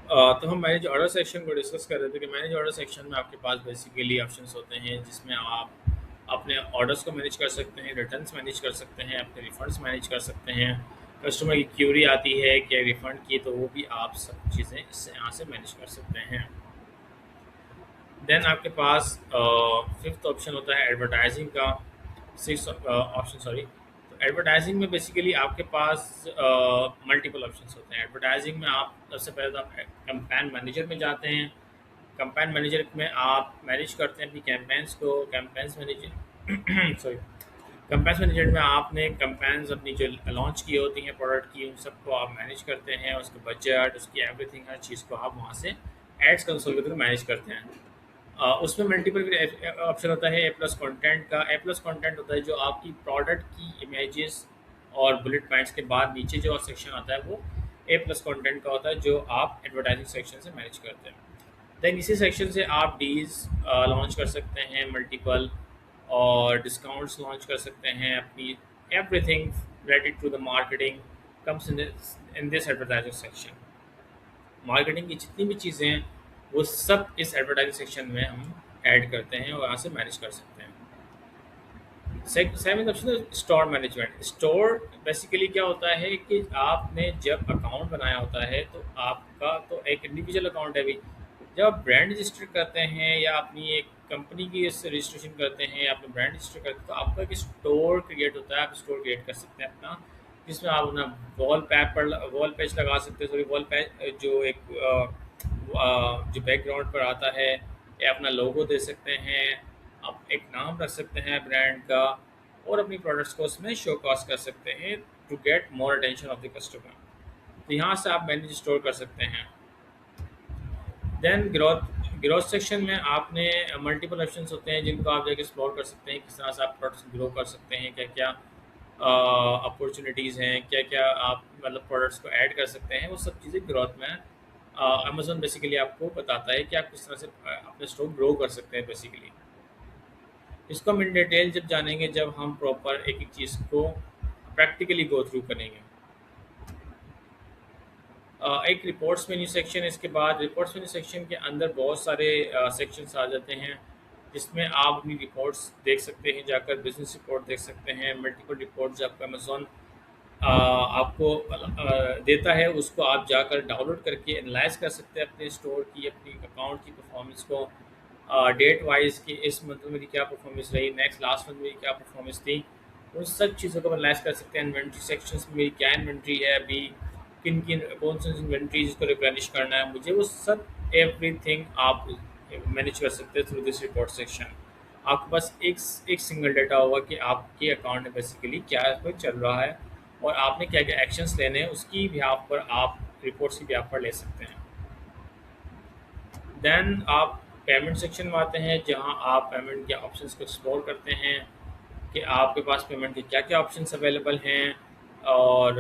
तो हम manage order section को डिस्कस कर रहे थे कि मैनेज ऑर्डर सेक्शन में आपके पास बेसिकली ऑप्शंस होते हैं जिसमें आप अपने ऑर्डर्स को मैनेज कर सकते हैं, रिटर्न्स मैनेज कर सकते हैं, अपने रिफंड्स मैनेज कर सकते हैं। कस्टमर की क्यूरी आती है कि रिफ़ंड की, तो वो भी आप सब चीज़ें इससे यहाँ से मैनेज कर सकते हैं। देन आपके पास फिफ्थ ऑप्शन होता है एडवर्टाइजिंग का। Six option sorry. तो एडवर्टाइजिंग में बेसिकली आपके पास मल्टीपल ऑप्शंस होते हैं। एडवर्टाइजिंग में आप सबसे पहले तो आप कैंपेन मैनेजर में जाते हैं। कैंपेन मैनेजर में आप मैनेज करते हैं अपनी कैंपेन्स को। Campaigns manager sorry, campaigns manager में आपने कैंपेन्स अपनी जो लॉन्च की होती हैं प्रोडक्ट की, उन सबको आप मैनेज करते हैं। उसके बजट, उसकी एवरीथिंग, हर चीज़ को आप वहाँ से एड्स कंसोल के थ्रू मैनेज करते हैं। उसमें मल्टीपल ऑप्शन होता है ए प्लस कंटेंट का। ए प्लस कंटेंट होता है जो आपकी प्रोडक्ट की इमेजेस और बुलेट पॉइंट्स के बाद नीचे जो सेक्शन आता है वो ए प्लस कंटेंट का होता है, जो आप एडवर्टाइजिंग सेक्शन से मैनेज करते हैं। देन इसी सेक्शन से आप डील्स लॉन्च कर सकते हैं मल्टीपल, और डिस्काउंट्स लॉन्च कर सकते हैं अपनी। Everything related to the marketing comes in this advertising section. Marketing की जितनी भी चीज़ें हैं वो सब इस एडवर्टाइजिंग सेक्शन में हम ऐड करते हैं और यहाँ से मैनेज कर सकते हैं। सेवन ऑप्शन है स्टोर मैनेजमेंट। स्टोर बेसिकली क्या होता है कि आपने जब अकाउंट बनाया होता है तो आपका तो एक इंडिविजुअल अकाउंट है भी। जब आप ब्रांड रजिस्टर करते हैं या अपनी एक कंपनी की रजिस्ट्रेशन करते हैं या अपना ब्रांड रजिस्टर करते हैं, तो आपका एक स्टोर क्रिएट होता है। आप स्टोर क्रिएट कर सकते हैं अपना, जिसमें आप अपना वॉल पेज लगा सकते हैं। सॉरी, वॉल पेज जो एक जो बैकग्राउंड पर आता है, या अपना लोगो दे सकते हैं। आप एक नाम रख सकते हैं ब्रांड का, और अपनी प्रोडक्ट्स को उसमें शो कास्ट कर सकते हैं to get more attention of the customer. तो यहाँ से आप मैनेज स्टोर कर सकते हैं। देन ग्रोथ ग्रोथ सेक्शन में आपने मल्टीपल ऑप्शंस होते हैं जिनको आप जाके एक्सप्लोर कर सकते हैं। किस तरह से आप प्रोडक्ट्स ग्रो कर सकते हैं, क्या क्या अपॉर्चुनिटीज़ हैं, क्या क्या आप मतलब प्रोडक्ट्स को ऐड कर सकते हैं। वो सब चीज़ें ग्रोथ में अमेज़न बेसिकली आपको बताता है कि आप किस तरह से अपने स्टोर ग्रो कर सकते हैं बेसिकली। इसको हम इन डिटेल जब जानेंगे, जब हम प्रॉपर एक एक चीज़ को प्रैक्टिकली गो थ्रू करेंगे। एक रिपोर्ट्स मेन्यू सेक्शन है। इसके बाद रिपोर्ट्स मेन्यू सेक्शन के अंदर बहुत सारे सेक्शंस आ जाते हैं, जिसमें आप अपनी रिपोर्ट्स देख सकते हैं। जाकर बिजनेस रिपोर्ट देख सकते हैं। मल्टीपल रिपोर्ट्स आपको अमेज़ॉन आपको देता है, उसको आप जाकर डाउनलोड करके एनालाइज कर सकते हैं अपने स्टोर की, अपनी अकाउंट की परफॉर्मेंस को। डेट वाइज कि इस मंथ में मेरी क्या परफॉर्मेंस रही, नेक्स्ट लास्ट मंथ मेरी क्या परफॉर्मेंस थी, उन सब चीज़ों को एनालाइज कर सकते हैं। इन्वेंट्री सेक्शंस में मेरी क्या इन्वेंट्री है अभी, किन किन कौन सी इन्वेंट्री जिसको रिप्लेनिश करना है मुझे, वो सब एवरीथिंग आप मैनेज कर सकते हैं थ्रू दिस रिपोर्ट सेक्शन। आपके पास एक सिंगल डाटा होगा कि आपके अकाउंट में बेसिकली क्या चल रहा है, और आपने क्या क्या एक्शंस लेने हैं उसकी बिहाफ पर आप रिपोर्ट्स की बिहाफ पर ले सकते हैं। देन आप पेमेंट सेक्शन में आते हैं, जहां आप पेमेंट के ऑप्शंस को एक्सप्लोर करते हैं कि आपके पास पेमेंट के क्या क्या ऑप्शंस अवेलेबल हैं। और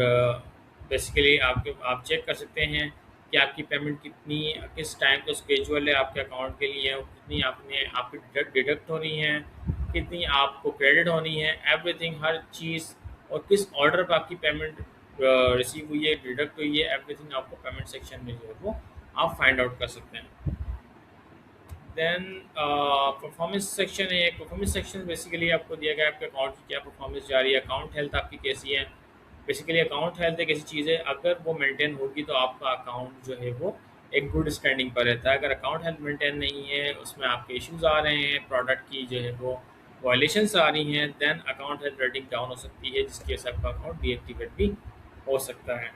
बेसिकली आप चेक कर सकते हैं कि आपकी पेमेंट कितनी किस टाइम का स्केजुअल है आपके अकाउंट के लिए, और कितनी आपकी डिडक्ट होनी है, कितनी आपको क्रेडिट होनी है, एवरीथिंग हर चीज़। और किस ऑर्डर पर आपकी पेमेंट रिसीव हुई है, डिडक्ट हुई है, एवरीथिंग आपको पेमेंट सेक्शन में जो है वो आप फाइंड आउट कर सकते हैं। देन परफॉर्मेंस सेक्शन है। एक परफॉर्मेंस सेक्शन बेसिकली आपको दिया गया है आपके अकाउंट की क्या परफॉर्मेंस जा रही है, अकाउंट हेल्थ आपकी कैसी है। बेसिकली अकाउंट हेल्थ एक ऐसी चीज़ है, अगर वो मेंटेन होगी तो आपका अकाउंट जो है वो एक गुड स्टैंडिंग पर रहता है। अगर अकाउंट हेल्थ मेंटेन नहीं है, उसमें आपके इश्यूज आ रहे हैं, प्रोडक्ट की जो है वो वायलेशंस आ रही हैं, then account health rating down हो सकती है, जिसकी वजह से आपका अकाउंट डीएक्टिवेट भी हो सकता है।